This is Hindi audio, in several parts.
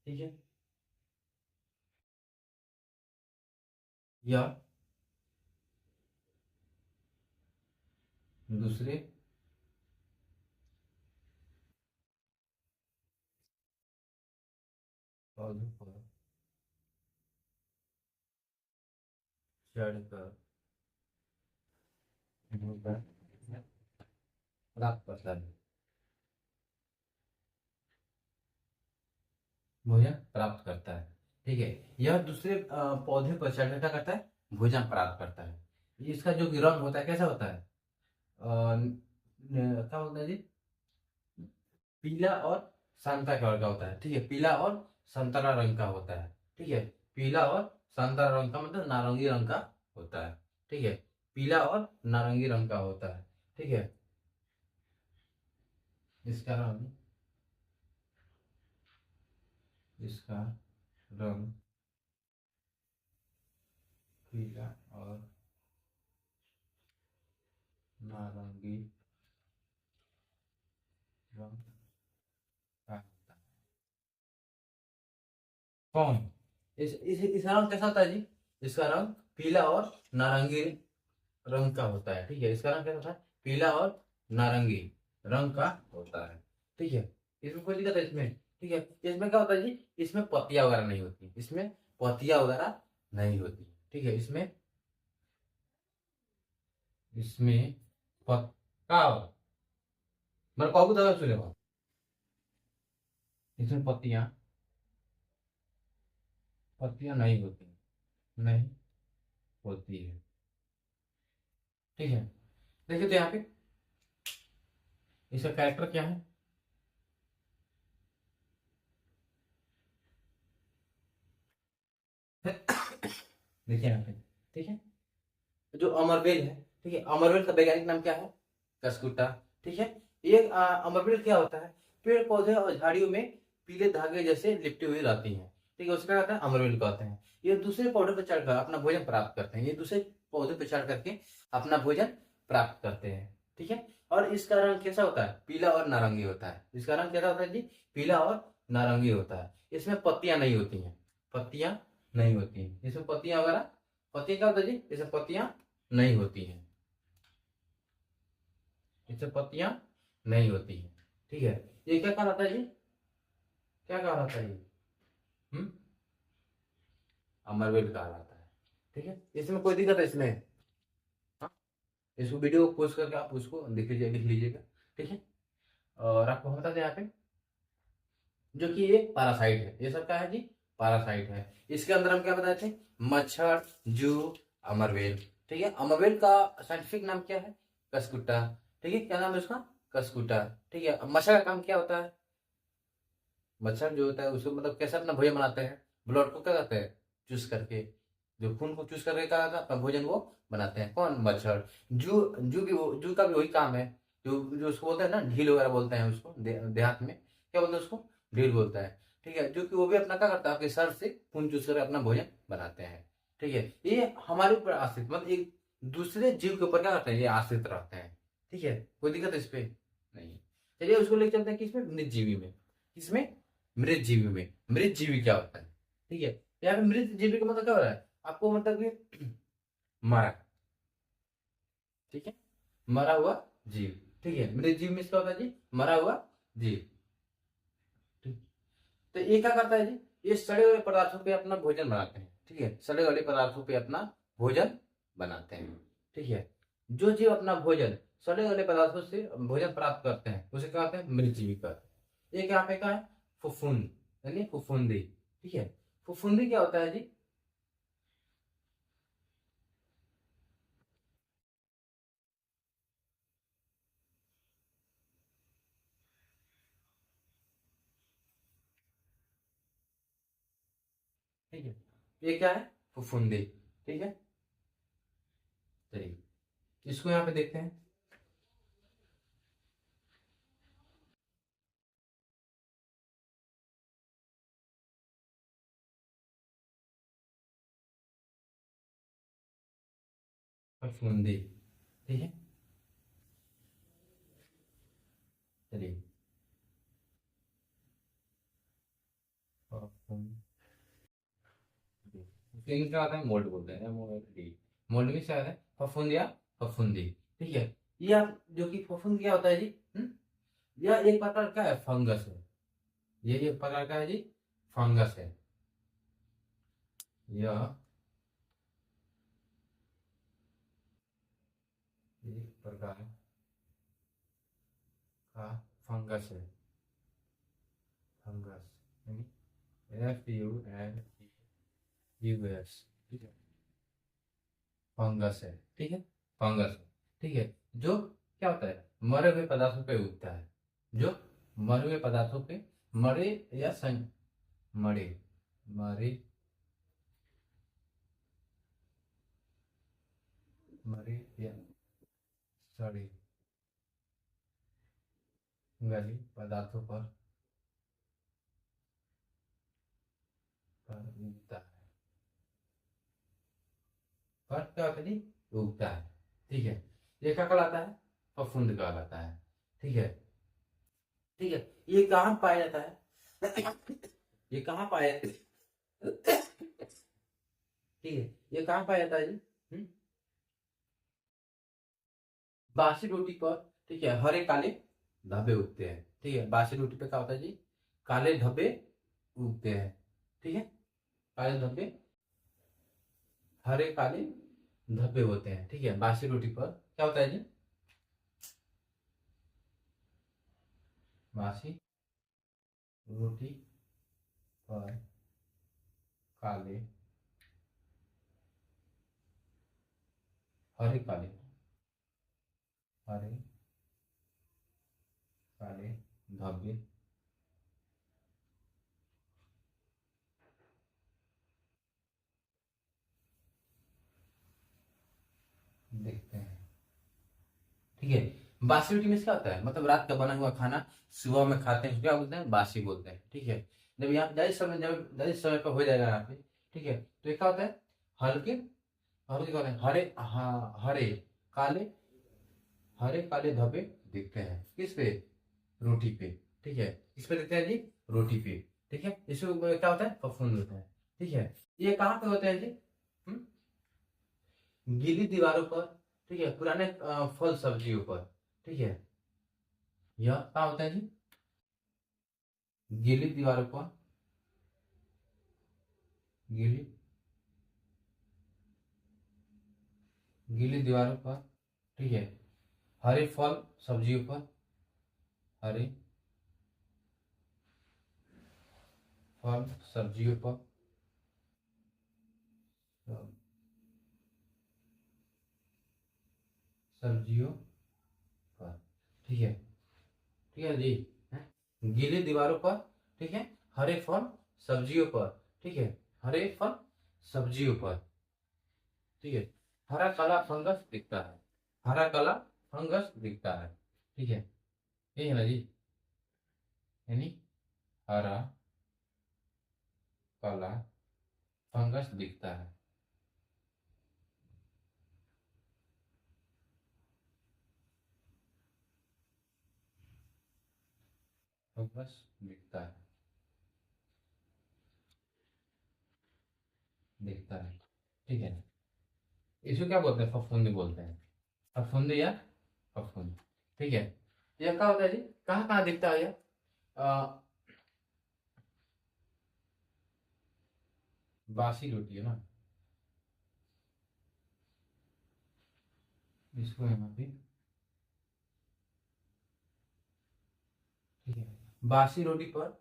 ठीक है। या दूसरे पौधों पर चढ़कर भोजन प्राप्त करता है। भोजन प्राप्त करता है। ठीक है। यह दूसरे पौधे पर चढ़कर क्या करता है, भोजन प्राप्त करता है। इसका जो कि रंग होता है कैसा होता है, क्या बोलते हैं जी, पीला और संतरा कलर का होता है। ठीक है, पीला और संतरा रंग का होता है। ठीक है, पीला और संतरा रंग का मतलब नारंगी रंग का होता है। ठीक है, पीला और नारंगी रंग का होता है। ठीक है, इसका रंग, इसका रंग पीला और नारंगी रंग का होता है। कौन, इसका रंग कैसा होता है जी, इसका रंग पीला और नारंगी रंग का होता है। ठीक है, इसका रंग कैसा होता है, पीला और नारंगी रंग का होता है। ठीक है, इसमें कोई दिक्कत है इसमें। ठीक है, इसमें क्या होता है जी, इसमें पत्तियां वगैरह नहीं होती, इसमें पत्तियां वगैरह नहीं होती। ठीक है, इसमें, इसमें पत्ता मतलब कबू दबा सुने, इसमें पत्तियां, पत्तियां नहीं होती, नहीं होती है। ठीक है, देखिए तो यहाँ पे इसका कैरेक्टर क्या है। देखिए यहाँ पे, ठीक है, जो अमरवेल है, ठीक है, अमरवेल का वैज्ञानिक नाम क्या है, कसकुटा। ठीक है, ये अमरवेल क्या होता है, पेड़ पौधे और झाड़ियों में पीले धागे जैसे लिपटी हुई रहती हैं। ठीक है, उसका क्या होता है, अमरवेल कहते हैं। ये दूसरे पौधे पर चढ़कर अपना भोजन प्राप्त करते हैं, ये दूसरे पौधे पर चढ़ करके अपना भोजन प्राप्त करते हैं। ठीक है, और इसका रंग कैसा होता है, पीला और नारंगी होता है। इसका रंग कैसा होता है जी, पीला और नारंगी होता है। इसमें पत्तियां नहीं होती हैं, पत्तियां नहीं होती हैं इसमें, पत्तियां वगैरह, पत्तियां क्या होता है जी, इसमें पत्तियां नहीं होती हैं, इससे पत्तियां नहीं होती हैं। ठीक है, ये क्या कहलाता है जी, क्या कहलाता है ये, हम्म, अमरवेल कहलाता है। ठीक है, इसमें कोई दिक्कत है इसमें, हाँ, इसको वीडियो को पोस्ट करके आप उसको देख लीजिए, लिख लीजिएगा। ठीक है, और आपको हम बता दें यहाँ पे, जो कि ये पैरासाइट है, ये सब क्या है जी, पैरासाइट है। इसके अंदर हम क्या बताए थे, मच्छर, जू, अमरवेल। ठीक है, अमरवेल का साइंटिफिक नाम क्या है, कसकुट्टा। ठीक है, क्या नाम है उसका, कसकुट्टा। ठीक है, अब मच्छर का काम क्या होता है, मच्छर जो होता है उसको मतलब कैसे अपना भोजन बनाते हैं, ब्लड को क्या करते हैं, चूस करके, जो खून को चूस करके क्या करता है, अपना भोजन वो बनाते हैं, कौन, मच्छर। जू, जू का भी वही काम है, जो उसको बोलते हैं ना, ढील वगैरह बोलते हैं उसको, देहात में क्या बोलते हैं उसको, ढील बोलता है। ठीक है, जो कि वो भी अपना क्या करता है, आपके सर से खून चूस कर अपना भोजन बनाते हैं। ठीक है, ये हमारे ऊपर आश्रित, मतलब एक दूसरे जीव के ऊपर क्या करते हैं, ये आश्रित रहते हैं। ठीक है, कोई दिक्कत है इस पे नहीं। चलिए उसको लेकर चलते हैं किसमें, मृतजीवी में। किसमें, मृतजीवी में। मृतजीवी क्या होता है, ठीक है, यहाँ पे मृतजीवी का मतलब क्या हो रहा है आपको, मतलब कि मरा, ठीक है, मरा हुआ जीव। ठीक है, मृतजीव में इसका होता है जी, मरा हुआ जीव। ठीक, तो ये क्या करता है जी, ये सड़े हुए पदार्थों पे अपना भोजन बनाते हैं। ठीक है, सड़े वाले पदार्थों पे अपना भोजन बनाते हैं। ठीक है, जो जीव अपना भोजन सड़े वाले पदार्थों से भोजन प्राप्त करते हैं उसे क्या कहते हैं, मृतजीवी कहते हैं। एक यहाँ पे क्या है, फुफुंद, यानी फुफुंदी। ठीक है, फुफुंदी क्या होता है जी, ठीक है, ये क्या है, फुफुंदी। ठीक है, चलिए इसको यहाँ पे देखते हैं। फुफुंदी, ठीक है, चलिए, इंग्लिश में आता है मोल्ड बोलते हैं, मोल्ड में क्या आता है, फफूंद या फफूंदी। ठीक है, ये आप जो कि फफूंद क्या होता है जी, यह एक प्रकार का है फंगस है, ये एक प्रकार का है जी फंगस है, यह एक प्रकार का फंगस है, फंगस FUNGUS, ठीक है, फंगस है, ठीक है, फंगस है, ठीक है, जो क्या होता है, मरे हुए पदार्थों पे उगता है, जो मरे हुए पदार्थों पे, मरे या मरे मरे मरे या सड़े गले पदार्थों पर उगता है, पर क्या होता है जी, उगता है, ठीक है, ये क्या कहलाता है, फफूंद कहलाता है, ठीक है, ठीक है, ये कहाँ पाया जाता है, ये कहाँ पाया, ठीक है, ये कहाँ पाया जाता है जी, बासी रोटी पर, ठीक है, हरे काले धब्बे उगते हैं, ठीक है, बासी रोटी पे क्या होता है जी, काले धब्बे उगते हैं, ठीक है, काले धब्बे, हरे काले धब्बे होते हैं, ठीक है, बासी रोटी पर क्या होता है जी, बासी रोटी पर काले, हरे काले, हरे काले धब्बे दिखते हैं, ठीक है, बासी रोटी में क्या होता है, मतलब रात का बना हुआ खाना सुबह में खाते हैं, क्या बोलते हैं, बासी बोलते हैं, ठीक है, जब यहाँ ज्यादा समय पर हो जाएगा यहाँ पे, ठीक है, तो ये क्या होता है, हल्के, हल्के क्या होते हैं, हरे, हाँ हरे काले, हरे काले धब्बे दिखते हैं, किस पे, रोटी पे, ठीक है, किस पे दिखते हैं जी, रोटी पे, ठीक है, इसमें क्या होता है, फफूंद होता है, ठीक है, ये कहाँ पे होते हैं जी, हम्म? गीली दीवारों पर, ठीक है, पुराने फल सब्जियों पर, ठीक है, यह क्या होता है जी, गीली दीवारों पर, गीली गीली दीवारों पर, ठीक है, हरे फल सब्जियों पर, हरे फल सब्जियों पर, सब्जियों पर, ठीक है, ठीक है जी, हैं? गीली दीवारों पर, ठीक है, हरे फल सब्जियों पर, ठीक है, हरे फल सब्जियों पर, ठीक है, हरा काला फंगस दिखता है, हरा काला फंगस दिखता है, ठीक है, ये है ना जी, यानी हरा काला फंगस दिखता है, फंगस दिखता है, दिखता है, ठीक है, इसको क्या बोलते हैं, फफूंदी बोलते हैं, फफूंदी या फफूंद, ठीक है, यह क्या होता है जी, कहाँ कहाँ दिखता है यह, बासी रोटी है ना, इसको यहाँ पे, ठीक है, बासी रोटी पर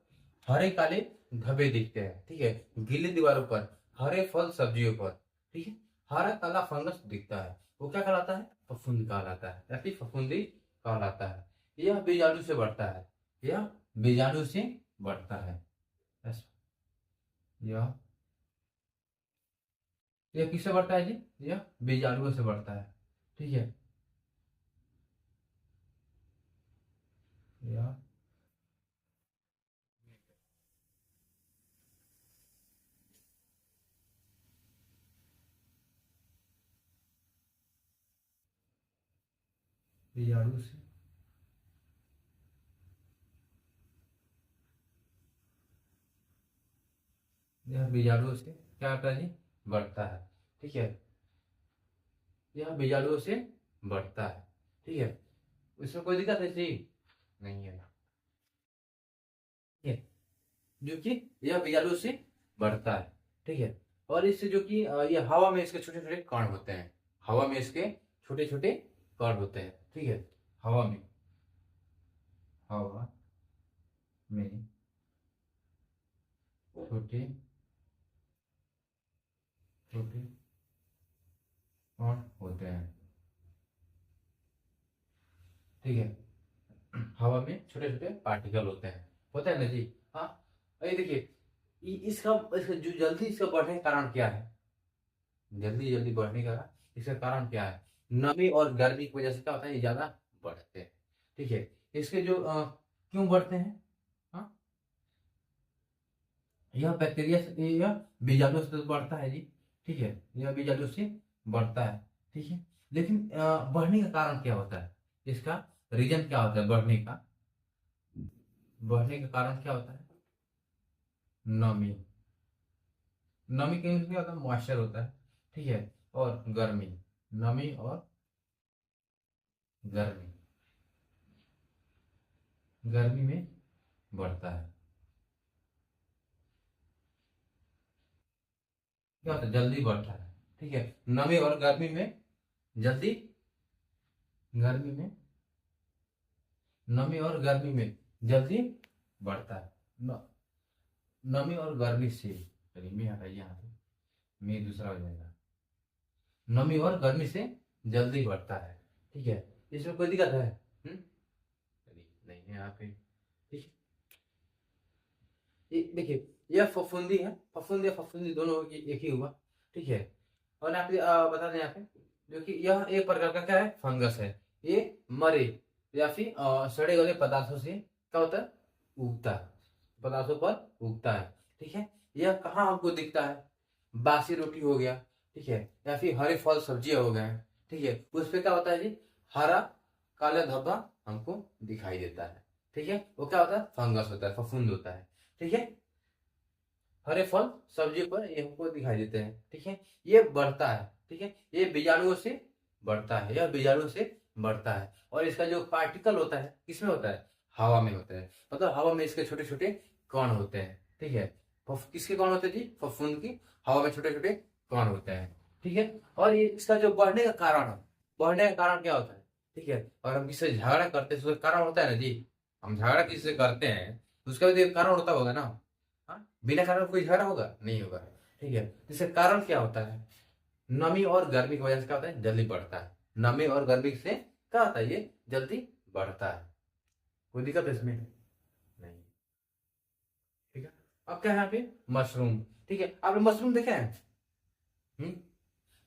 हरे काले धब्बे दिखते हैं, ठीक है, गीली दीवारों पर, हरे फल सब्जियों पर, ठीक है, हरा काला फंगस दिखता है, वो क्या कहलाता है, फफूंद कहलाता है, या फिर फफूंदी कहलाता है, यह बीजाणु से बढ़ता है, यह बीजाणु से बढ़ता है, यस, यह यह किससे बढ़ता है जी, यह बीजाणुओं से बढ़ता है, ठीक है, यह बीजाणु से यह बीजाणुओं से क्या होता है जी, बढ़ता है। ठीक है, यह बीजाणुओं से बढ़ता है। ठीक है, इसमें कोई दिक्कत है जी, नहीं है। ठीक है, जो कि यह बीजाणुओं से बढ़ता है। ठीक है, और इससे जो कि ये हवा में इसके छोटे छोटे कण होते हैं, हवा में इसके छोटे छोटे कण होते हैं। ठीक है, हवा में, हवा में छोटे छोटे कण होते हैं। ठीक है, हवा में छोटे छोटे पार्टिकल होते हैं ना जी। हाँ, ये देखिए, इसका जो जल्दी इसका बढ़ने का कारण क्या है, जल्दी जल्दी बढ़ने का इसका कारण क्या है, नमी और गर्मी की वजह से क्या होता है, ये ज्यादा बढ़ते हैं। ठीक है, इसके जो क्यों बढ़ते हैं, हाँ, यह बैक्टीरिया से, यह बीजाणु से तो बढ़ता है जी। ठीक है, यह बीजाणु से बढ़ता है। ठीक है, लेकिन बढ़ने का कारण क्या होता है, इसका रीजन क्या होता है बढ़ने का, बढ़ने का कारण क्या होता है, नमी, नमी के क्या होता है, मॉइस्चर होता है। ठीक है, और गर्मी, नमी और गर्मी, गर्मी में बढ़ता है। क्या होता है, जल्दी बढ़ता है। ठीक है, नमी और गर्मी में जल्दी, गर्मी में, नमी और गर्मी में जल्दी बढ़ता है। नमी और गर्मी से, चलिए मैं हटाइए यहाँ पे, मैं दूसरा हो जाएगा, नमी और गर्मी से जल्दी बढ़ता है। ठीक है, इसमें कोई दिक्कत है, चलिए नहीं है यहाँ पे। ठीक है, ये देखिए, यह फफूंदी है, फफूंदी या फफूंदी दोनों एक ही हुआ। ठीक है, और यहाँ पे बता दें यहाँ पे, जो कि यह एक प्रकार का क्या है, फंगस है। ये मरे या फिर सड़े गले पदार्थों से क्या होता है, उगता है, पदार्थों पर उगता है। ठीक है, यह कहाँ हमको दिखता है, बासी रोटी हो गया, ठीक है, या फिर हरे फल सब्जियां हो गए। ठीक है, उस पे क्या होता है जी, हरा काला धब्बा हमको दिखाई देता है। ठीक है, वो क्या होता है, फंगस होता है, फफूंद होता है। ठीक है, हरे फल सब्जियों पर ये हमको दिखाई देते हैं। ठीक है, ये बढ़ता है। ठीक है, ये बीजाणुओं से बढ़ता है, यह बीजाणुओं से बढ़ता है। और इसका जो पार्टिकल होता है किसमें होता है, हवा में होता है, मतलब हवा में इसके छोटे छोटे कण होते हैं। ठीक है, किसके कण होते हैं जी, फफूंद की हवा में छोटे छोटे कण होते हैं। ठीक है, और ये इसका जो बढ़ने का कारण है, बढ़ने का कारण क्या होता है। ठीक है, और हम किससे झगड़ा करते हैं तो उसका कारण होता है ना जी, हम झगड़ा किससे करते हैं तो उसका भी तो एक कारण होता होगा ना। हाँ, बिना कारण कोई झगड़ा होगा, नहीं होगा। ठीक है, इसका कारण क्या होता है, नमी और गर्मी की वजह से क्या होता है, जल्दी बढ़ता है। नमी और गर्मी से क्या होता है, ये जल्दी बढ़ता है। कोई दिक्कत है इसमें, नहीं। ठीक है, अब क्या है यहाँ पे, मशरूम। ठीक है, आपने मशरूम देखे हैं, हम्म,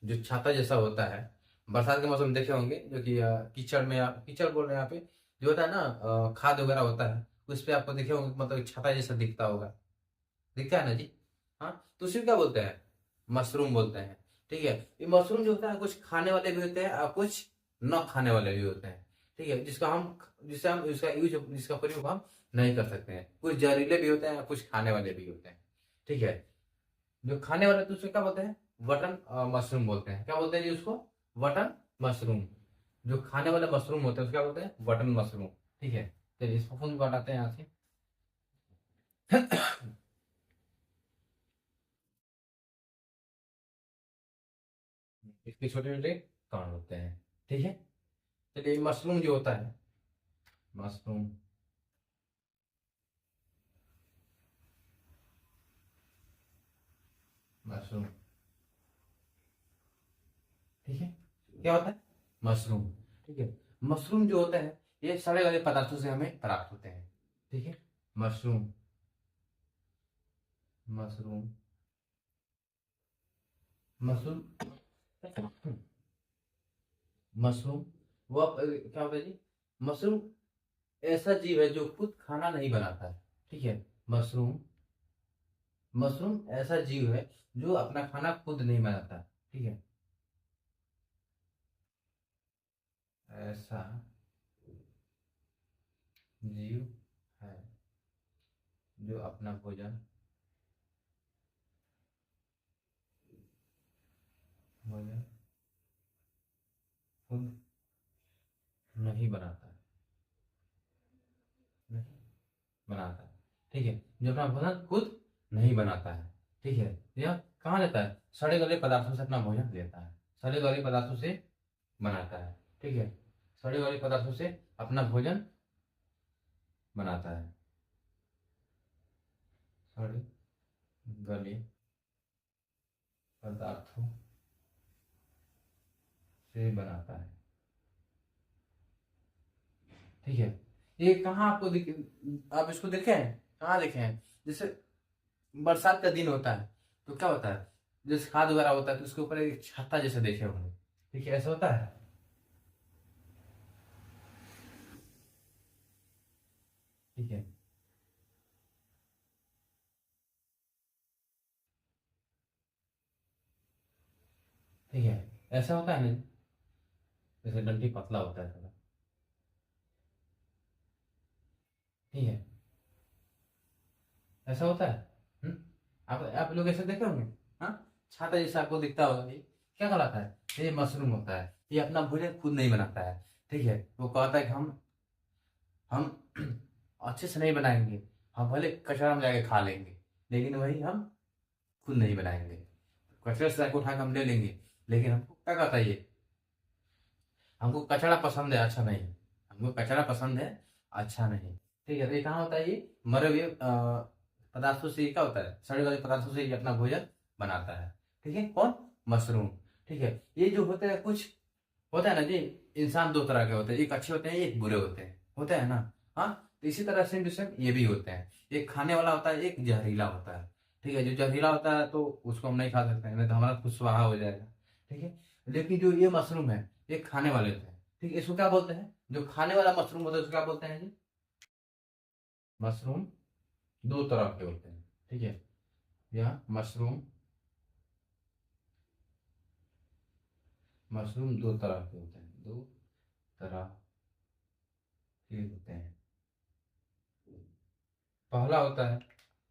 जो छाता जैसा होता है, बरसात के मौसम में देखे होंगे, जो कि कीचड़ में, कीचड़ बोल रहे हैं यहाँ पे, जो होता है ना, खाद वगैरह होता है, उस पे आपको देखे होंगे, मतलब छाता जैसा दिखता होगा, दिखता है ना जी। हाँ, तो उसी को क्या बोलते हैं, मशरूम बोलते हैं। ठीक है, ये मशरूम जो होता है कुछ खाने वाले भी होते हैं और कुछ न खाने वाले भी होते हैं। ठीक है, जिससे हम इसका यूज, जिसका प्रयोग हम नहीं कर सकते हैं, कुछ जहरीले भी होते हैं, कुछ खाने वाले भी होते हैं। ठीक है, जो खाने वाले तो उसको क्या बोलते हैं, बटन मशरूम बोलते हैं, क्या बोलते हैं जी उसको, बटन मशरूम। जो खाने वाले मशरूम होते हैं उसको क्या बोलते हैं, बटन मशरूम। ठीक है, चलिए इस फफूंद को हटाते हैं यहाँ से। इसके छोटे छोटे कान होते हैं। ठीक है, चलिए मशरूम जो होता है, मशरूम, मशरूम, ठीक है, क्या होता है, मशरूम। ठीक है, मशरूम जो होता है ये सड़े गले पदार्थों से हमें प्राप्त होते हैं। ठीक है, मशरूम, मशरूम, मशरूम, मशरूम, वो क्या होता है जी, मशरूम ऐसा जीव है जो खुद खाना नहीं बनाता है। ठीक है, मशरूम, मशरूम ऐसा जीव है जो अपना खाना खुद नहीं बनाता। ठीक है, ऐसा जीव है जो अपना भोजन भोजन खुद नहीं बनाता है, नहीं बनाता है। ठीक है, जो अपना भोजन खुद नहीं बनाता है। ठीक है, यह कहाँ लेता है? सड़े गले पदार्थों से अपना भोजन लेता है, सड़े गले पदार्थों से बनाता है। ठीक है, सड़े गले पदार्थों से अपना भोजन बनाता है, सड़े गले पदार्थों से बनाता है। ठीक है, ये कहाँ आपको आप इसको देखे हैं, कहाँ देखे हैं? जैसे बरसात का दिन होता है तो क्या होता है, जैसे खाद वगैरह होता है तो उसके ऊपर एक छत्ता जैसे देखे होंगे। ठीक है, ऐसा होता है। ठीक है, ठीक है, ऐसा होता है नहीं, जैसे डंडी पतला होता है थोड़ा। ठीक है, ऐसा होता है। हम्म? आप लोग ऐसे देखे होंगे। हाँ, छाता जैसा आपको दिखता होगा, ये क्या कहलाता है? ये मशरूम होता है, ये अपना भोजन खुद नहीं बनाता है। ठीक है, वो कहता है कि हम अच्छे से नहीं बनाएंगे, हम भले कचरा में जाके खा लेंगे, लेकिन वही हम खुद नहीं बनाएंगे। कचरे से जाके उठा के हम ले लेंगे, लेकिन हमको क्या कहता है ये, हमको कचरा पसंद है, अच्छा नहीं, हमको कचरा पसंद है, अच्छा नहीं। ठीक है, तो ये कहाँ होता है? ये मरे हुए पदार्थों से, ये क्या होता है, सड़े गले पदार्थों से ये अपना भोजन बनाता है। ठीक है, कौन? मशरूम। ठीक है, ये जो होते हैं, कुछ होता है ना जी, इंसान दो तरह के होते हैं, एक अच्छे होते हैं, एक बुरे होते हैं, होता है ना? हाँ, तो इसी तरह सेम टू सेम ये भी होते हैं, एक खाने वाला होता है, एक जहरीला होता है। ठीक है, जो जहरीला होता है तो उसको हम नहीं खा सकते हैं, नहीं तो हमारा कुछ स्वाहा हो जाएगा। ठीक है, लेकिन जो ये मशरूम है, ये खाने वाले होते हैं। ठीक है, इसको क्या बोलते हैं? जो खाने वाला मशरूम होता है उसको क्या बोलते हैं जी? मशरूम दो तरह के होते हैं। ठीक है, यह मशरूम, मशरूम दो तरह के होते हैं, दो तरह के होते हैं। पहला होता है,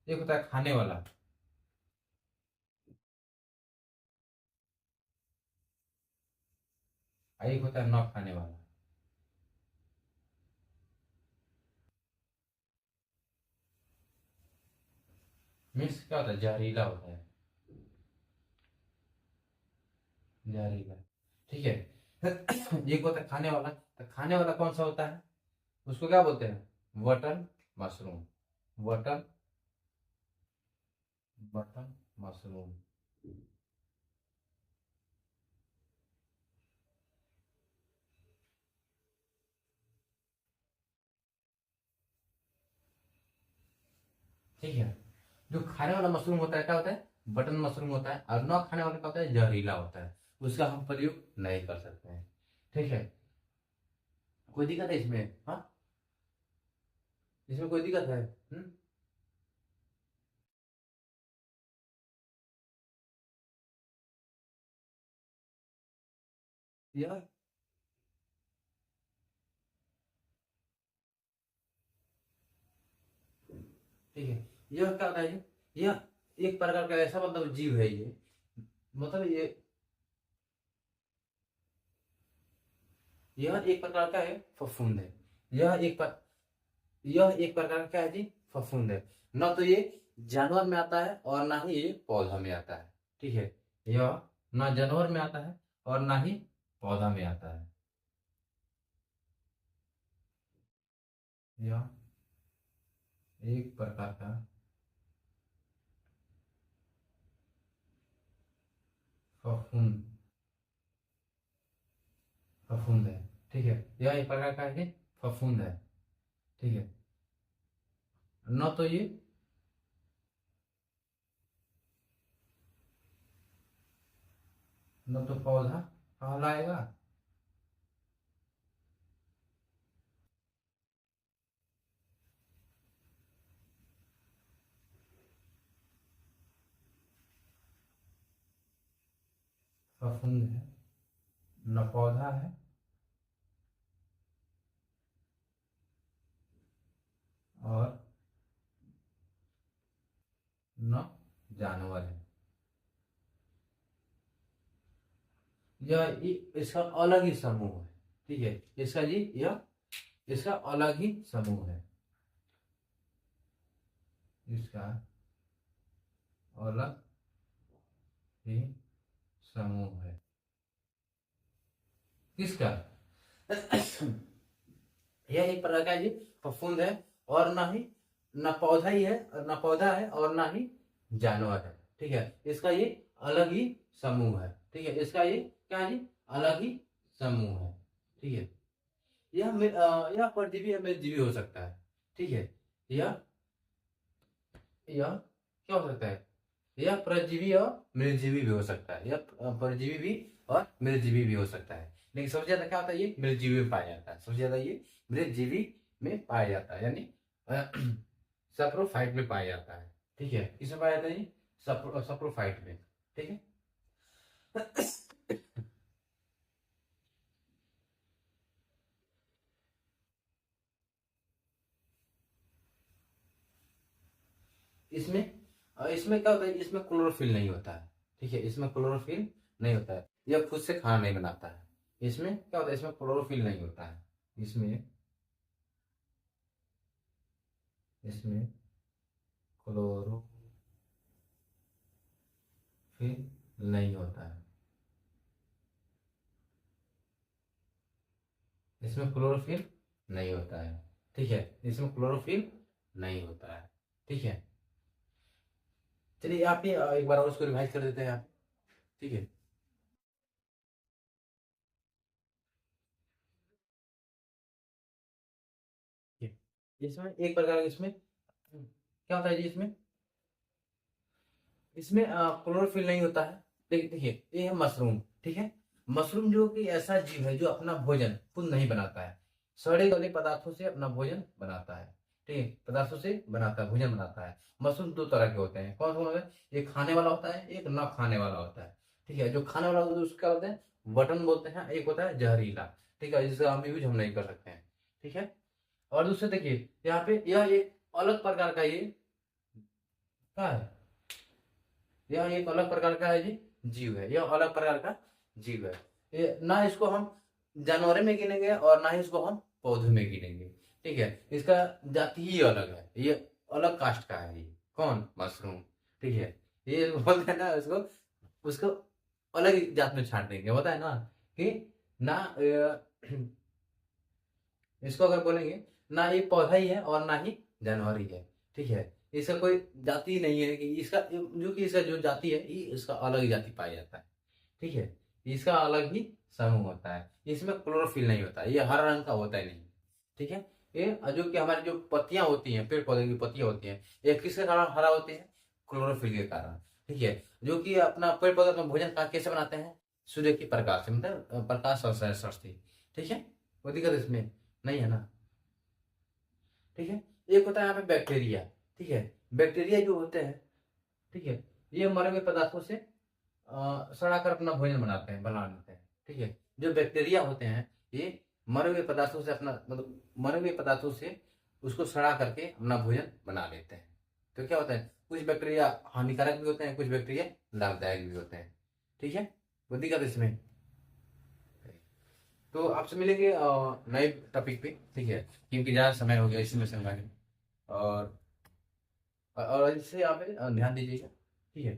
एक होता है खाने वाला, और एक होता है न खाने वाला। मीन्स क्या होता है? जहरीला होता है, जहरीला। ठीक है, एक होता है खाने वाला, तो खाने वाला कौन सा होता है? उसको क्या बोलते हैं? Button mushroom, button, button mushroom. ठीक है, जो खाने वाला मशरूम होता है क्या होता है? बटन मशरूम होता है, और न खाने वाला क्या होता है? जहरीला होता है, उसका हम प्रयोग नहीं कर सकते हैं। ठीक है, कोई दिक्कत है इसमें? हाँ, इसमें कोई दिक्कत है? यह ठीक है, यह क्या होता है जी? यह एक प्रकार का ऐसा मतलब जीव है ये, मतलब ये, यह एक प्रकार का है फफूंद है। यह एक पर, यह एक प्रकार का है जी, फफूंद है। न तो ये जानवर में आता है और ना ही ये पौधा में आता है। ठीक है, यह ना जानवर में आता है और ना ही पौधा में आता है। यह एक प्रकार का फफूंद, फफूंद है। ठीक है, यह एक प्रकार का है फफूंद है। ठीक है, न तो ये, न तो पौधा कहलाएगा, फफूंद है, न पौधा है, और न जानवर है। इसका अलग ही समूह है। ठीक है, इसका जी यह इसका अलग ही समूह है, इसका अलग ही समूह है। किसका? यह एक प्रकार का जी फफूंद है, और ना ही ना पौधा ही है, ना पौधा है और ना ही जानवर है। ठीक है, इसका ये अलग ही समूह है। ठीक है, इसका ये क्या है जी? अलग ही समूह है। ठीक है, यह परजीवी या मेलजीवी हो सकता है। ठीक है, यह यह क्या हो सकता है? यह परजीवी और मिलजीवी भी हो सकता है। यह परजीवी भी और मिलजीवी भी हो सकता है, लेकिन सबसे ज्यादा क्या होता है? ये मिलजीवी में पाया जाता है। सबसे ज्यादा ये मिलजीवी में पाया जाता है, यानी सप्रोफाइट में पाया जाता है। ठीक है, किसमें पाया जाता है? ये सप्रोफाइट में। ठीक है। इसमें इसमें क्या होता है? इसमें क्लोरोफिल नहीं होता है। ठीक है, इसमें क्लोरोफिल नहीं होता है, यह खुद से खाना नहीं बनाता है। इसमें क्या होता है? इसमें क्लोरोफिल नहीं होता है। इसमें इसमें क्लोरोफिल नहीं होता है। इसमें क्लोरोफिल नहीं होता है। ठीक है, इसमें क्लोरोफिल नहीं होता है। ठीक है, चलिए आप ही एक बार और उसको रिवाइज कर देते हैं आप। ठीक है, ठीक है। इसमें एक प्रकार इसमें क्या होता है जी? इसमें इसमें क्लोरोफिल नहीं होता है। देखिए देखिए, ये है मशरूम। ठीक है, मशरूम जो कि ऐसा जीव है जो अपना भोजन खुद नहीं बनाता है, सड़े गले पदार्थों से अपना भोजन बनाता है। ठीक है, पदार्थों से बनाता है, भोजन बनाता है। मशरूम दो तरह के होते हैं। कौन कौन होते हैं? एक खाने वाला होता है, एक ना खाने वाला होता है। ठीक है, जो खाने वाला होता है उसका बोलते हैं बटन बोलते हैं, एक होता है जहरीला। ठीक है, जिसका हम यूज हम नहीं कर सकते हैं। ठीक है, और दूसरे देखिए यहाँ पे यह एक अलग प्रकार का ये क्या है? यह एक अलग प्रकार का है जी जीव है। यह अलग प्रकार का जीव है। ये ना इसको हम जानवरों में गिनेंगे और ना ही इसको हम पौधों में गिनेंगे। ठीक है, इसका जाति ही अलग है, ये अलग कास्ट का है। ये कौन? मशरूम। ठीक है, ये बोलते हैं ना उसको उसको अलग ही जात में छांट देंगे। होता है ना कि ना इसको अगर बोलेंगे ना ये पौधा ही है और ना ही जानवर ही है। ठीक है, इसका कोई जाति ही नहीं है कि इसका जो कि इसका जो जाति है ये इसका अलग ही जाति पाया जाता है। ठीक है, इसका अलग ही समूह होता है। इसमें क्लोरोफिल नहीं होता है, ये हरा रंग का होता ही नहीं। ठीक है, ये जो कि हमारी जो पत्तियां होती हैं, पेड़ पौधे की पत्तियां होती हैं, ये किसके कारण हरा होती है? क्लोरोफिल के कारण। ठीक है, जो कि अपना पेड़ पौधे अपना भोजन कैसे बनाते हैं? सूर्य की प्रकाश से, मतलब प्रकाश से। ठीक है, कोई दिक्कत इसमें नहीं है ना? ठीक है, एक होता है यहाँ पे बैक्टीरिया। ठीक है, बैक्टीरिया जो होते हैं, ठीक है, ये मरे हुए पदार्थों से सड़ाकर अपना भोजन बनाते हैं, बना लेते हैं। ठीक है, जो बैक्टीरिया होते हैं ये मरे हुए पदार्थों से अपना मतलब मरे हुए पदार्थों से उसको सड़ा करके अपना भोजन बना लेते हैं। तो क्या होता है? कुछ बैक्टीरिया हानिकारक भी होते हैं, कुछ बैक्टीरिया लाभदायक भी होते हैं। ठीक है, कोई दिक्कत इसमें? तो आपसे मिलेंगे नए टॉपिक पे। ठीक है, क्योंकि ज़्यादा समय हो गया इसी में समझाने। और इससे आप ध्यान दीजिएगा। ठीक है,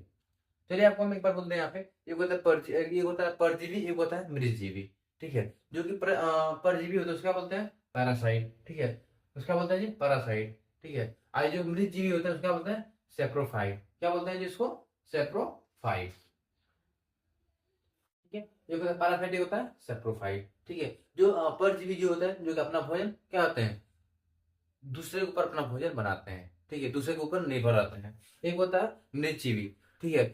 चलिए आपको हम एक बार बोलते हैं यहाँ पे, एक होता है एक होता है परजीवी, एक होता है मृतजीवी। ठीक है, जो कि परजीवी होता है उसका बोलते हैं पैरासाइट। ठीक है, उसका बोलते हैं जी पैरासाइट। ठीक है, आज जो मृतजीवी होता है उसका बोलते हैं सेप्रोफाइट। क्या बोलते हैं जिसको? सेप्रोफाइट। ठीक है, एक होता है पैरासाइट, एक होता है सेप्रोफाइट। ठीक है, जो परजीवी जो होता है जो कि अपना भोजन क्या होते हैं? दूसरे के ऊपर अपना भोजन बनाते हैं। ठीक है, दूसरे के ऊपर निर्भर रहते हैं। एक होता है मृतजीवी। ठीक है,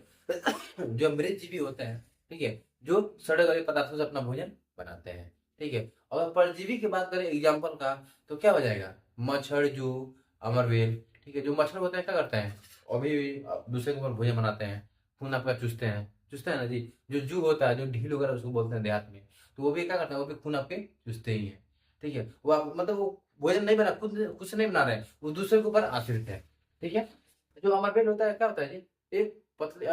जो मृतजीवी होते हैं, ठीक है, जो सड़े गले पदार्थों से अपना भोजन बनाते हैं। ठीक है, और परजीवी की बात करें एग्जाम्पल का, तो क्या हो जाएगा? मच्छर, जू, अमरवेल। ठीक है, जो मच्छर होते हैं क्या करते हैं? अभी दूसरे के ऊपर भोजन बनाते हैं, खून आपका चूसते हैं ना जी। जो जू होता है, जो ढील वगैरह उसको बोलते हैं देहात में, तो वो भी क्या करते हैं? वो भी खून आपके चूसते ही है। ठीक है, वो मतलब वो भोजन नहीं बना, खुद से नहीं बना रहे हैं, वो दूसरे के ऊपर आश्रित है। ठीक है, जो अमरबेल होता है क्या होता है जी? एक पतली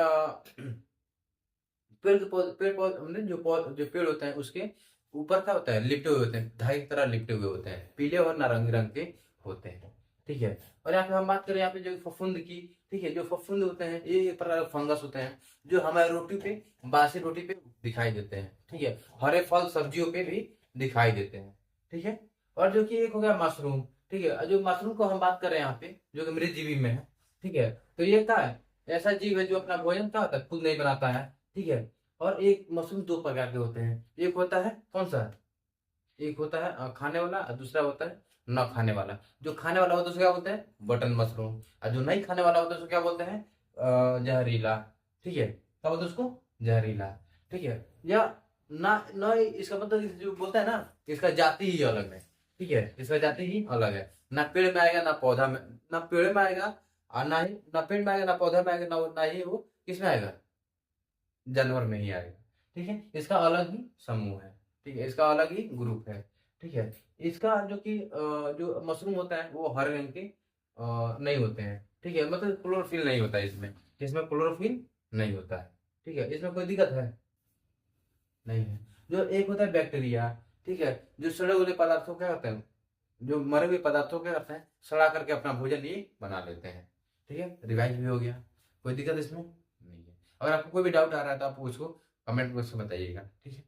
पेड़ के पौधे, पेड़ पौधे मतलब जो पेड़ होते हैं उसके ऊपर क्या होता है, लिपटे हुए होते हैं, धागे की तरह लिपटे हुए होते हैं, पीले और नारंगी रंग के होते हैं। ठीक है। और यहाँ पे हम बात करें यहाँ पे जो फफूंद की, ठीक है, जो फफूंद होते हैं ये एक प्रकार के फंगस होते हैं जो हमारे रोटी पे, बासी रोटी पे दिखाई देते हैं। ठीक है। हरे फल सब्जियों पे भी दिखाई देते हैं। ठीक है। और जो कि एक हो गया मशरूम। ठीक है। जो मशरूम को हम बात कर रहे हैं यहाँ पे जो कि मृतजीवी में है। ठीक है। तो ये क्या है, ऐसा जीव है जो अपना भोजन क्या होता है खुद नहीं बनाता है। ठीक है। और एक मशरूम दो प्रकार के होते हैं, एक होता है कौन सा, एक होता है खाने वाला और दूसरा होता है न खाने वाला। जो खाने वाला होता है उसको क्या बोलते हैं, बटन मशरूम, और जो नहीं खाने वाला होता है उसको क्या बोलते हैं, जहरीला। ठीक है। क्या बोलते हैं उसको, जहरीला। ठीक है। या ना ना, इसका मतलब जो बोलता है ना, इसका जाति ही अलग है। ठीक है। इसका जाति ही अलग है, ना पेड़ में आएगा ना पौधा में, ना पेड़ में आएगा और ना ही, ना पेड़ में आएगा ना पौधा में आएगा, ना ही वो किसमें आएगा, जानवर में ही आएगा। ठीक है। इसका अलग ही समूह है। ठीक है। इसका अलग ही ग्रुप है। ठीक है। इसका जो कि जो मशरूम होता है वो हरे रंग के नहीं होते हैं। ठीक है। मतलब क्लोरोफिल नहीं होता है इसमें, इसमें क्लोरोफिल नहीं होता है। ठीक है। इसमें कोई दिक्कत है नहीं है। जो एक होता है बैक्टीरिया। ठीक है। जो सड़े हुए पदार्थों क्या करते हैं, जो मरे हुए पदार्थों क्या करते हैं, सड़ा करके अपना भोजन ये बना लेते हैं। ठीक है। रिवाइज भी हो गया, कोई दिक्कत इसमें नहीं है। अगर आपको कोई भी डाउट आ रहा है तो आप उसको कमेंट बॉक्स में बताइएगा। ठीक है।